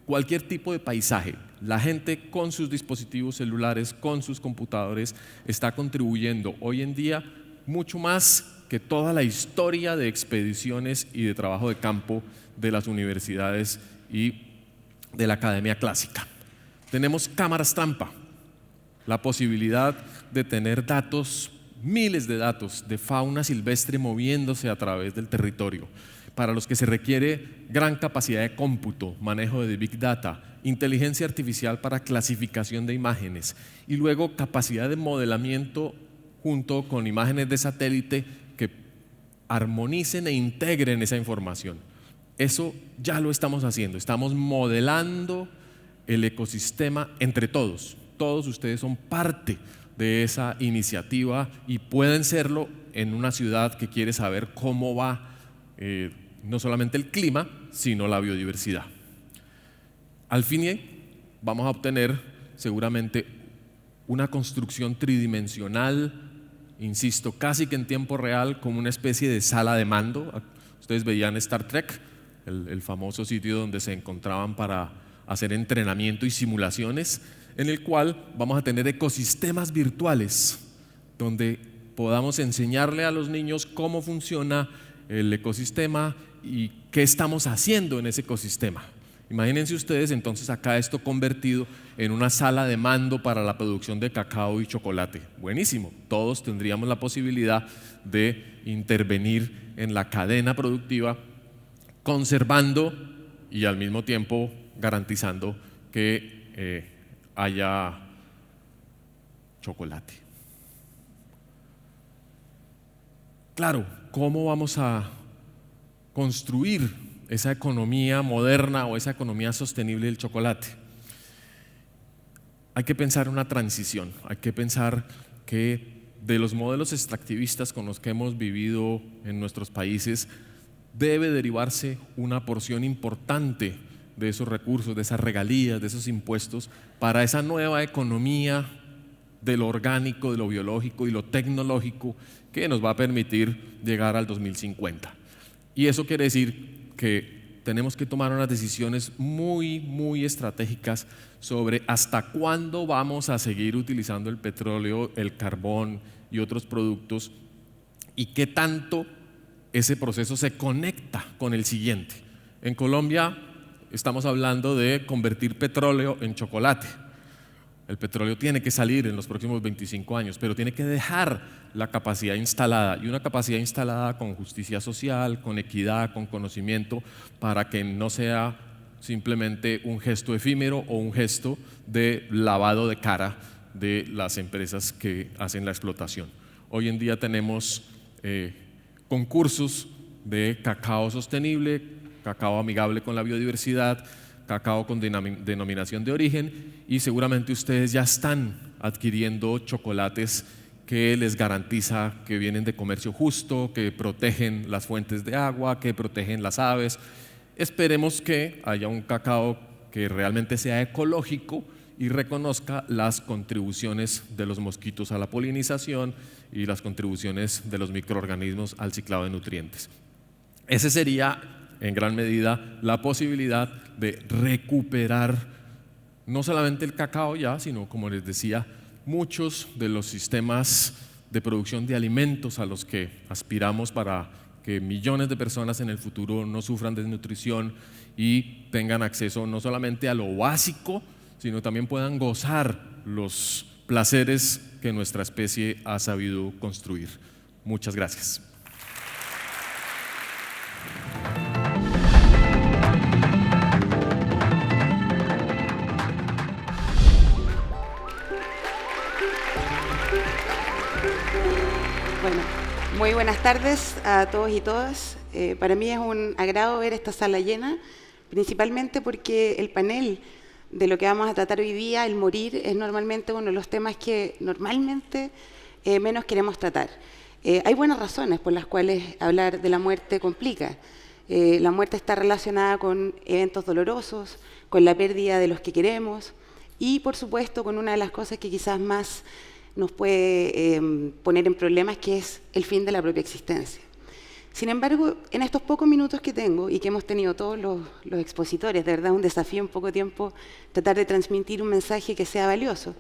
cualquier tipo de paisaje. La gente con sus dispositivos celulares, con sus computadores, está contribuyendo hoy en día mucho más que toda la historia de expediciones y de trabajo de campo de las universidades y de la academia clásica. Tenemos cámaras trampa, la posibilidad de tener datos, miles de datos de fauna silvestre moviéndose a través del territorio, para los que se requiere gran capacidad de cómputo, manejo de Big Data, inteligencia artificial para clasificación de imágenes y luego capacidad de modelamiento junto con imágenes de satélite que armonicen e integren esa información. Eso ya lo estamos haciendo, estamos modelando el ecosistema entre todos. Todos ustedes son parte de esa iniciativa y pueden serlo en una ciudad que quiere saber cómo va no solamente el clima, sino la biodiversidad. Al fin vamos a obtener seguramente una construcción tridimensional, insisto, casi que en tiempo real, como una especie de sala de mando. Ustedes veían Star Trek, el famoso sitio donde se encontraban para hacer entrenamiento y simulaciones, en el cual vamos a tener ecosistemas virtuales, donde podamos enseñarle a los niños cómo funciona el ecosistema y qué estamos haciendo en ese ecosistema. Imagínense ustedes entonces acá esto convertido en una sala de mando para la producción de cacao y chocolate. Buenísimo, todos tendríamos la posibilidad de intervenir en la cadena productiva, conservando y al mismo tiempo garantizando que haya chocolate. Claro, ¿cómo vamos a construir esa economía moderna o esa economía sostenible del chocolate? hay que pensar una transición, hay que pensar que de los modelos extractivistas con los que hemos vivido en nuestros países debe derivarse una porción importante de esos recursos, de esas regalías, de esos impuestos para esa nueva economía de lo orgánico, de lo biológico y lo tecnológico que nos va a permitir llegar al 2050. Y eso quiere decir que tenemos que tomar unas decisiones muy estratégicas sobre hasta cuándo vamos a seguir utilizando el petróleo, el carbón y otros productos, y qué tanto ese proceso se conecta con el siguiente. En Colombia estamos hablando de convertir petróleo en chocolate. El petróleo tiene que salir en los próximos 25 años, pero tiene que dejar la capacidad instalada, y una capacidad instalada con justicia social, con equidad, con conocimiento, para que no sea simplemente un gesto efímero o un gesto de lavado de cara de las empresas que hacen la explotación. Hoy en día tenemos concursos de cacao sostenible, cacao amigable con la biodiversidad, cacao con denominación de origen, y seguramente ustedes ya están adquiriendo chocolates que les garantiza que vienen de comercio justo, que protegen las fuentes de agua, que protegen las aves. Esperemos que haya un cacao que realmente sea ecológico y reconozca las contribuciones de los mosquitos a la polinización y las contribuciones de los microorganismos al ciclado de nutrientes. Ese sería en gran medida la posibilidad de recuperar no solamente el cacao ya, sino, como les decía, muchos de los sistemas de producción de alimentos a los que aspiramos para que millones de personas en el futuro no sufran desnutrición y tengan acceso no solamente a lo básico, sino también puedan gozar los placeres que nuestra especie ha sabido construir. Muchas gracias. Bueno, muy buenas tardes a todos y todas. Para mí es un agrado ver esta sala llena, principalmente porque el panel de lo que vamos a tratar hoy día, el morir, es normalmente uno de los temas que normalmente menos queremos tratar. Hay buenas razones por las cuales hablar de la muerte complica. La muerte está relacionada con eventos dolorosos, con la pérdida de los que queremos y, por supuesto, con una de las cosas que quizás más nos puede poner en problemas, que es el fin de la propia existencia. Sin embargo, en estos pocos minutos que tengo y que hemos tenido todos los expositores, de verdad un desafío en poco tiempo tratar de transmitir un mensaje que sea valioso,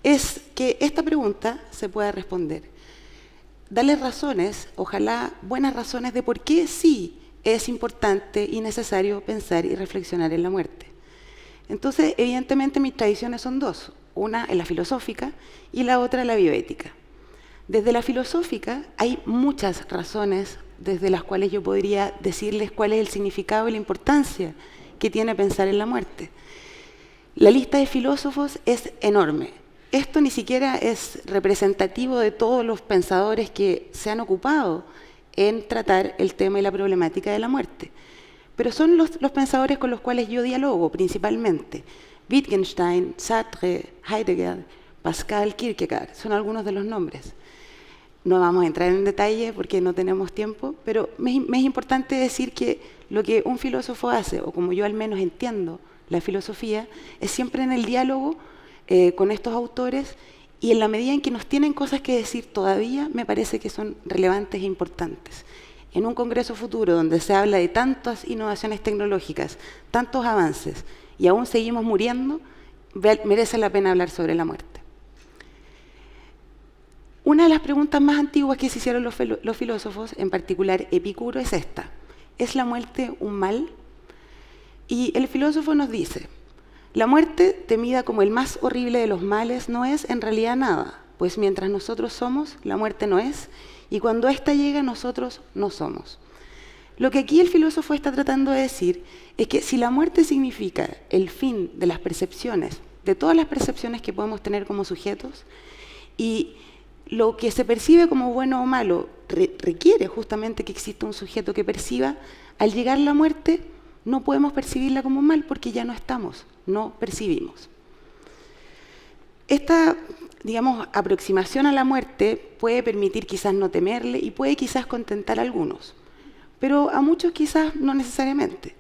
es que esta pregunta se pueda responder. Darles razones, ojalá buenas razones, de por qué sí es importante y necesario pensar y reflexionar en la muerte. Entonces, evidentemente mis tradiciones son dos. Una es la filosófica y la otra la bioética. Desde la filosófica hay muchas razones desde las cuales yo podría decirles cuál es el significado y la importancia que tiene pensar en la muerte. La lista de filósofos es enorme. Esto ni siquiera es representativo de todos los pensadores que se han ocupado en tratar el tema y la problemática de la muerte. Pero son los pensadores con los cuales yo dialogo principalmente. Wittgenstein, Sartre, Heidegger, Pascal, Kierkegaard, son algunos de los nombres. No vamos a entrar en detalle porque no tenemos tiempo, pero me es importante decir que lo que un filósofo hace, o como yo al menos entiendo la filosofía, es siempre en el diálogo con estos autores, y en la medida en que nos tienen cosas que decir todavía, me parece que son relevantes e importantes. En un congreso futuro donde se habla de tantas innovaciones tecnológicas, tantos avances, y aún seguimos muriendo, merece la pena hablar sobre la muerte. Una de las preguntas más antiguas que se hicieron los filósofos, en particular Epicuro, es esta: ¿es la muerte un mal? Y el filósofo nos dice: la muerte, temida como el más horrible de los males, no es en realidad nada, pues mientras nosotros somos, la muerte no es, y cuando ésta llega, nosotros no somos. Lo que aquí el filósofo está tratando de decir es que si la muerte significa el fin de las percepciones, de todas las percepciones que podemos tener como sujetos, y lo que se percibe como bueno o malo requiere justamente que exista un sujeto que perciba, al llegar la muerte no podemos percibirla como mal porque ya no estamos, no percibimos. Esta, digamos, aproximación a la muerte puede permitir quizás no temerle y puede quizás contentar a algunos, pero a muchos quizás no necesariamente,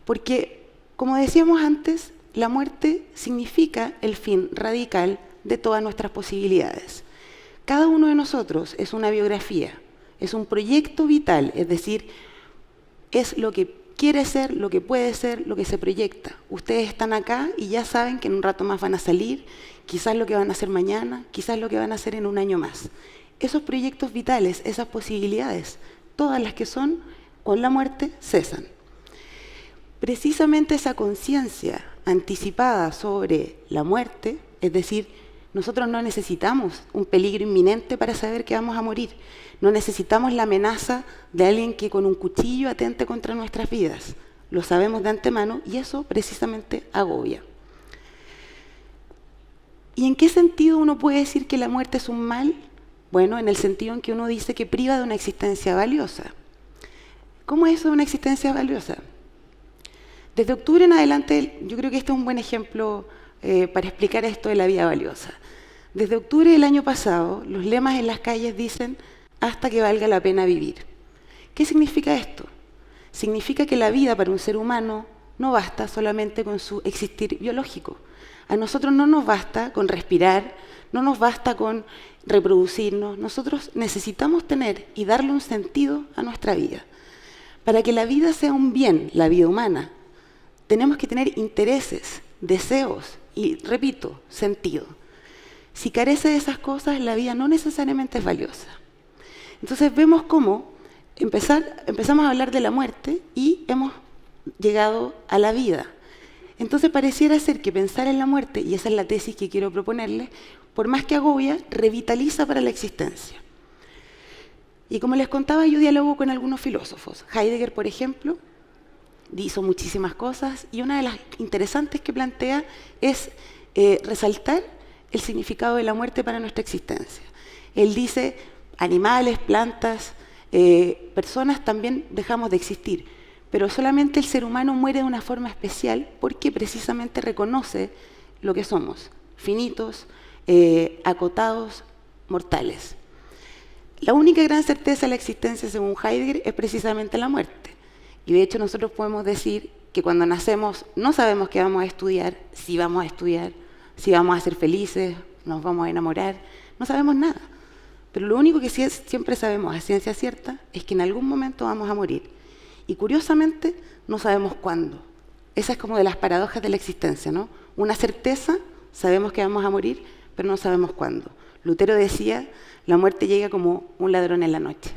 porque, como decíamos antes, la muerte significa el fin radical de todas nuestras posibilidades. Cada uno de nosotros es una biografía, es un proyecto vital, es decir, es lo que quiere ser, lo que puede ser, lo que se proyecta. Ustedes están acá y ya saben que en un rato más van a salir, quizás lo que van a hacer mañana, quizás lo que van a hacer en un año más. Esos proyectos vitales, esas posibilidades, todas las que son, con la muerte cesan. Precisamente esa conciencia anticipada sobre la muerte, es decir, nosotros no necesitamos un peligro inminente para saber que vamos a morir. No necesitamos la amenaza de alguien que con un cuchillo atente contra nuestras vidas. Lo sabemos de antemano y eso precisamente agobia. ¿Y en qué sentido uno puede decir que la muerte es un mal? Bueno, en el sentido en que uno dice que priva de una existencia valiosa. ¿Cómo es eso de una existencia valiosa? Desde octubre en adelante, yo creo que este es un buen ejemplo para explicar esto de la vida valiosa. Desde octubre del año pasado, los lemas en las calles dicen hasta que valga la pena vivir. ¿Qué significa esto? Significa que la vida para un ser humano no basta solamente con su existir biológico. A nosotros no nos basta con respirar, no nos basta con reproducirnos. Nosotros necesitamos tener y darle un sentido a nuestra vida. Para que la vida sea un bien, la vida humana, tenemos que tener intereses, deseos y, repito, sentido. Si carece de esas cosas, la vida no necesariamente es valiosa. Entonces vemos cómo empezamos a hablar de la muerte y hemos llegado a la vida. Entonces pareciera ser que pensar en la muerte, y esa es la tesis que quiero proponerles, por más que agobia, revitaliza para la existencia. Y como les contaba, yo dialogo con algunos filósofos. Heidegger, por ejemplo, hizo muchísimas cosas y una de las interesantes que plantea es resaltar el significado de la muerte para nuestra existencia. Él dice, animales, plantas, personas también dejamos de existir, pero solamente el ser humano muere de una forma especial porque precisamente reconoce lo que somos, finitos, acotados, mortales. La única gran certeza de la existencia, según Heidegger, es precisamente la muerte. Y de hecho nosotros podemos decir que cuando nacemos no sabemos qué vamos a estudiar, si vamos a ser felices, nos vamos a enamorar, no sabemos nada. Pero lo único que siempre sabemos a ciencia cierta es que en algún momento vamos a morir. Y curiosamente no sabemos cuándo. Esa es como de las paradojas de la existencia, ¿no? Una certeza, sabemos que vamos a morir, pero no sabemos cuándo. Lutero decía, la muerte llega como un ladrón en la noche.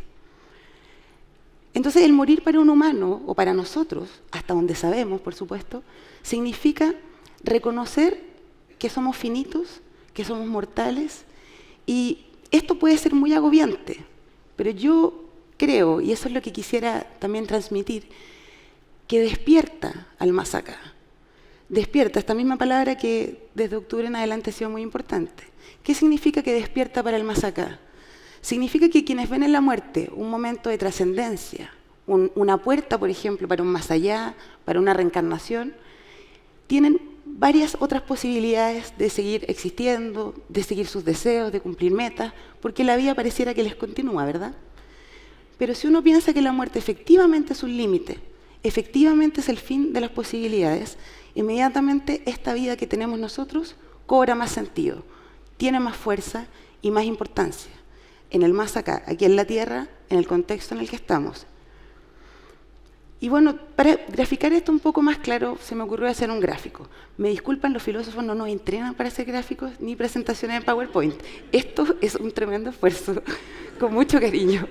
Entonces el morir para un humano, o para nosotros, hasta donde sabemos, por supuesto, significa reconocer que somos finitos, que somos mortales, y esto puede ser muy agobiante, pero yo creo, y eso es lo que quisiera también transmitir, que despierta al más acá. Despierta, esta misma palabra que desde octubre en adelante ha sido muy importante. ¿Qué significa que despierta para el más acá? Significa que quienes ven en la muerte un momento de trascendencia, una puerta, por ejemplo, para un más allá, para una reencarnación, tienen varias otras posibilidades de seguir existiendo, de seguir sus deseos, de cumplir metas, porque la vida pareciera que les continúa, ¿verdad? Pero si uno piensa que la muerte efectivamente es un límite, efectivamente es el fin de las posibilidades, inmediatamente esta vida que tenemos nosotros cobra más sentido, tiene más fuerza y más importancia. En el más acá, aquí en la Tierra, en el contexto en el que estamos. Y bueno, para graficar esto un poco más claro, se me ocurrió hacer un gráfico. Me disculpan, los filósofos no nos entrenan para hacer gráficos ni presentaciones en PowerPoint. Esto es un tremendo esfuerzo, con mucho cariño.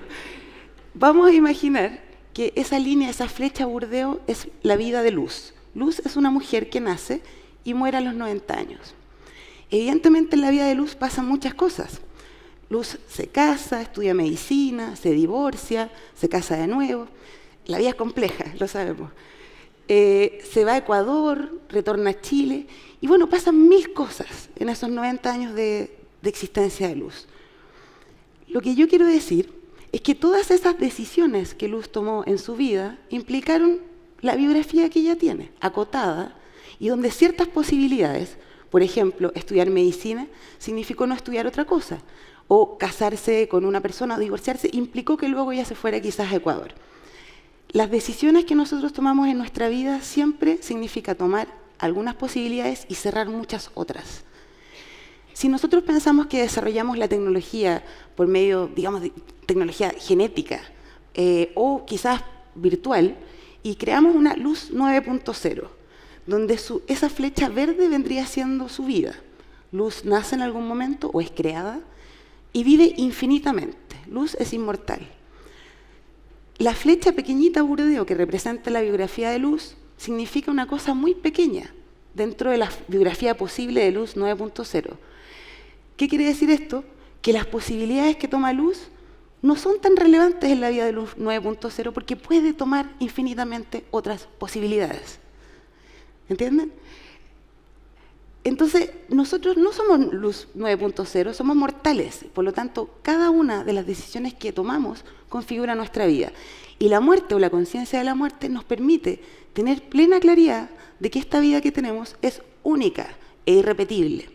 Vamos a imaginar que esa línea, esa flecha burdeo, es la vida de Luz. Luz es una mujer que nace y muere a los 90 años. Evidentemente en la vida de Luz pasan muchas cosas. Luz se casa, estudia medicina, se divorcia, se casa de nuevo. La vida es compleja, lo sabemos. Se va a Ecuador, retorna a Chile, y bueno, pasan 1000 cosas en esos 90 años de existencia de Luz. Lo que yo quiero decir es que todas esas decisiones que Luz tomó en su vida implicaron la biografía que ella tiene, acotada, y donde ciertas posibilidades, Por ejemplo, estudiar medicina significó no estudiar otra cosa, o casarse con una persona o divorciarse implicó que luego ya se fuera quizás a Ecuador. Las decisiones que nosotros tomamos en nuestra vida siempre significa tomar algunas posibilidades y cerrar muchas otras. Si nosotros pensamos que desarrollamos la tecnología por medio, digamos, de tecnología genética o quizás virtual, y creamos una luz 9.0, donde esa flecha verde vendría siendo su vida. Luz nace en algún momento o es creada y vive infinitamente. Luz es inmortal. La flecha pequeñita burdeo que representa la biografía de luz significa una cosa muy pequeña dentro de la biografía posible de luz 9.0. ¿Qué quiere decir esto? Que las posibilidades que toma luz no son tan relevantes en la vida de luz 9.0 porque puede tomar infinitamente otras posibilidades. ¿Entienden? Entonces, nosotros no somos luz 9.0, somos mortales. Por lo tanto, cada una de las decisiones que tomamos configura nuestra vida. Y la muerte o la conciencia de la muerte nos permite tener plena claridad de que esta vida que tenemos es única e irrepetible.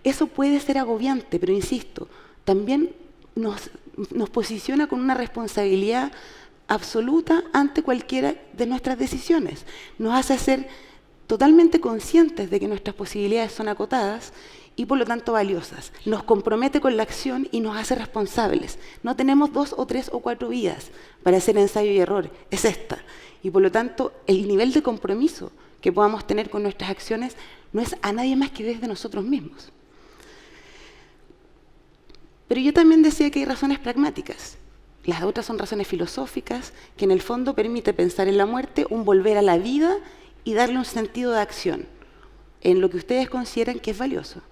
Eso puede ser agobiante, pero insisto, también nos posiciona con una responsabilidad absoluta ante cualquiera de nuestras decisiones. Nos hace ser totalmente conscientes de que nuestras posibilidades son acotadas y por lo tanto valiosas. Nos compromete con la acción y nos hace responsables. No tenemos 2 o 3 o 4 vidas para hacer ensayo y error, es esta. Y por lo tanto, el nivel de compromiso que podamos tener con nuestras acciones no es a nadie más que desde nosotros mismos. Pero yo también decía que hay razones pragmáticas. Las otras son razones filosóficas, que en el fondo permite pensar en la muerte, un volver a la vida y darle un sentido de acción en lo que ustedes consideran que es valioso.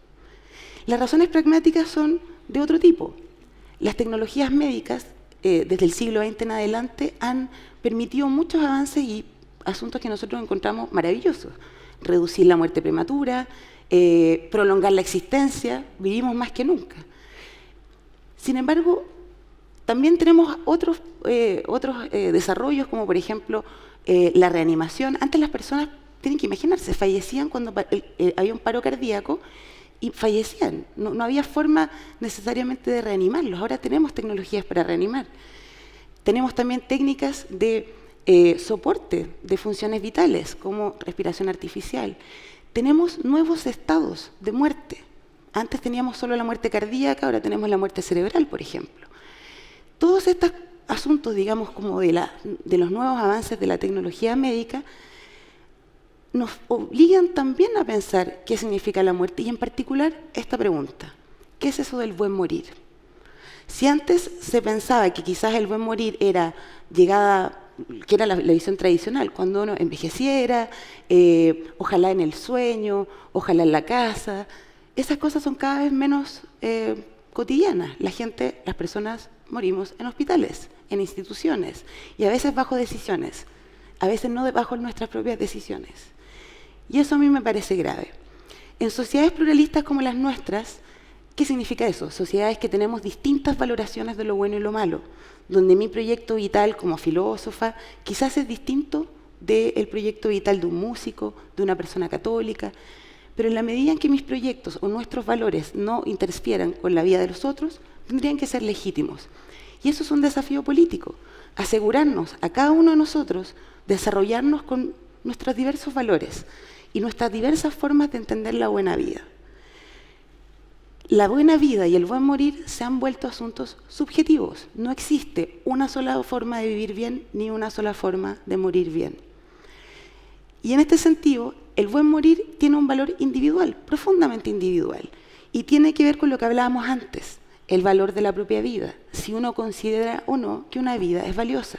Las razones pragmáticas son de otro tipo. Las tecnologías médicas, desde el siglo XX en adelante, han permitido muchos avances y asuntos que nosotros encontramos maravillosos. Reducir la muerte prematura, prolongar la existencia, vivimos más que nunca. Sin embargo, también tenemos otros desarrollos, como por ejemplo la reanimación. Antes las personas, tienen que imaginarse, fallecían cuando había un paro cardíaco y fallecían. No había forma necesariamente de reanimarlos. Ahora tenemos tecnologías para reanimar. Tenemos también técnicas de soporte de funciones vitales, como respiración artificial. Tenemos nuevos estados de muerte. Antes teníamos solo la muerte cardíaca, ahora tenemos la muerte cerebral, por ejemplo. Todos estos asuntos, digamos, como de los nuevos avances de la tecnología médica, nos obligan también a pensar qué significa la muerte, y en particular esta pregunta: ¿qué es eso del buen morir? Si antes se pensaba que quizás el buen morir era llegada, que era la visión tradicional, cuando uno envejeciera, ojalá en el sueño, ojalá en la casa, esas cosas son cada vez menos cotidianas. Las personas morimos en hospitales, en instituciones, y a veces bajo decisiones, a veces no bajo nuestras propias decisiones. Y eso a mí me parece grave. En sociedades pluralistas como las nuestras, ¿qué significa eso? Sociedades que tenemos distintas valoraciones de lo bueno y lo malo, donde mi proyecto vital como filósofa quizás es distinto del proyecto vital de un músico, de una persona católica, pero en la medida en que mis proyectos o nuestros valores no interfieran con la vida de los otros, tendrían que ser legítimos. Y eso es un desafío político, asegurarnos a cada uno de nosotros desarrollarnos con nuestros diversos valores y nuestras diversas formas de entender la buena vida. La buena vida y el buen morir se han vuelto asuntos subjetivos. No existe una sola forma de vivir bien ni una sola forma de morir bien. Y en este sentido, el buen morir tiene un valor individual, profundamente individual, y tiene que ver con lo que hablábamos antes, el valor de la propia vida, si uno considera o no que una vida es valiosa.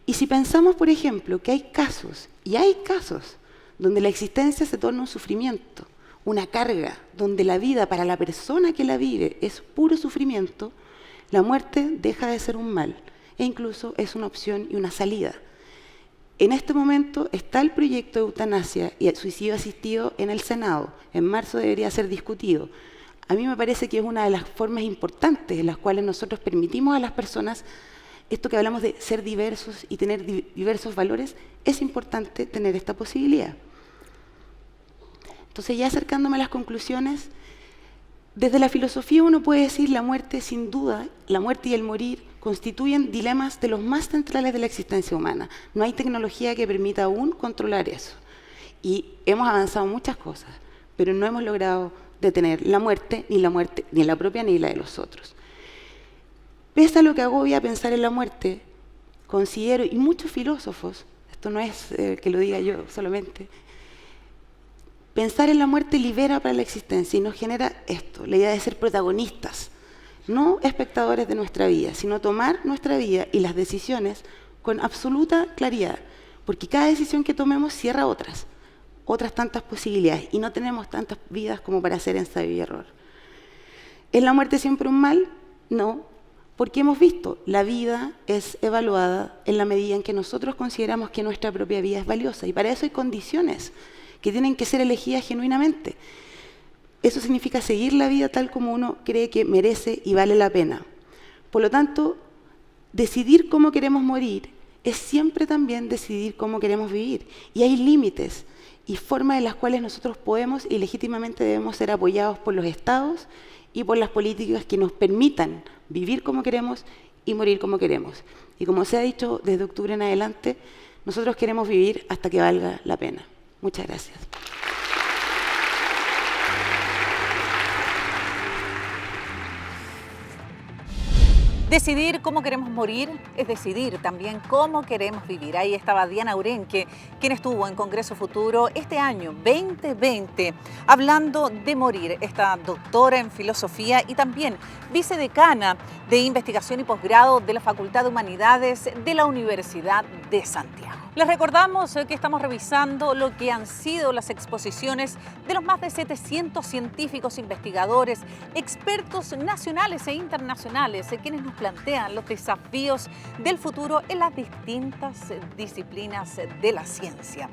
Y si pensamos, por ejemplo, que hay casos, y hay casos, donde la existencia se torna un sufrimiento, una carga, donde la vida para la persona que la vive es puro sufrimiento, la muerte deja de ser un mal, e incluso es una opción y una salida. En este momento está el proyecto de eutanasia y el suicidio asistido en el Senado. En marzo debería ser discutido. A mí me parece que es una de las formas importantes en las cuales nosotros permitimos a las personas, esto que hablamos de ser diversos y tener diversos valores, es importante tener esta posibilidad. Entonces, ya acercándome a las conclusiones, desde la filosofía uno puede decir la muerte, sin duda, la muerte y el morir constituyen dilemas de los más centrales de la existencia humana. No hay tecnología que permita aún controlar eso. Y hemos avanzado muchas cosas, pero no hemos logrado detener la muerte, ni la propia ni la de los otros. Pese a lo que agobia pensar en la muerte, considero, y muchos filósofos, esto no es que lo diga yo solamente, pensar en la muerte libera para la existencia y nos genera esto, la idea de ser protagonistas, no espectadores de nuestra vida, sino tomar nuestra vida y las decisiones con absoluta claridad, porque cada decisión que tomemos cierra otras tantas posibilidades, y no tenemos tantas vidas como para hacer ensayo y error. ¿Es la muerte siempre un mal? No, porque hemos visto, la vida es evaluada en la medida en que nosotros consideramos que nuestra propia vida es valiosa, y para eso hay condiciones que tienen que ser elegidas genuinamente. Eso significa seguir la vida tal como uno cree que merece y vale la pena. Por lo tanto, decidir cómo queremos morir es siempre también decidir cómo queremos vivir. Y hay límites y formas en las cuales nosotros podemos y legítimamente debemos ser apoyados por los estados y por las políticas que nos permitan vivir como queremos y morir como queremos. Y como se ha dicho desde octubre en adelante, nosotros queremos vivir hasta que valga la pena. Muchas gracias. Decidir cómo queremos morir es decidir también cómo queremos vivir. Ahí estaba Diana Urenque, quien estuvo en Congreso Futuro este año 2020 hablando de morir. Esta doctora en filosofía y también vicedecana de investigación y posgrado de la Facultad de Humanidades de la Universidad de Santiago. Les recordamos que estamos revisando lo que han sido las exposiciones de los más de 700 científicos, investigadores, expertos nacionales e internacionales, quienes nos plantean los desafíos del futuro en las distintas disciplinas de la ciencia.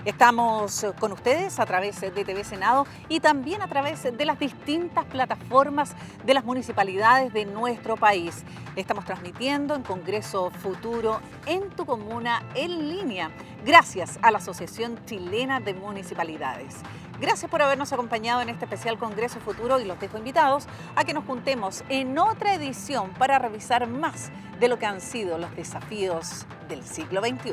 Estamos con ustedes a través de TV Senado y también a través de las distintas plataformas de las municipalidades de nuestro país. Estamos transmitiendo en Congreso Futuro en tu comuna en línea, gracias a la Asociación Chilena de Municipalidades. Gracias por habernos acompañado en este especial Congreso Futuro y los dejo invitados a que nos juntemos en otra edición para revisar más de lo que han sido los desafíos del siglo XXI.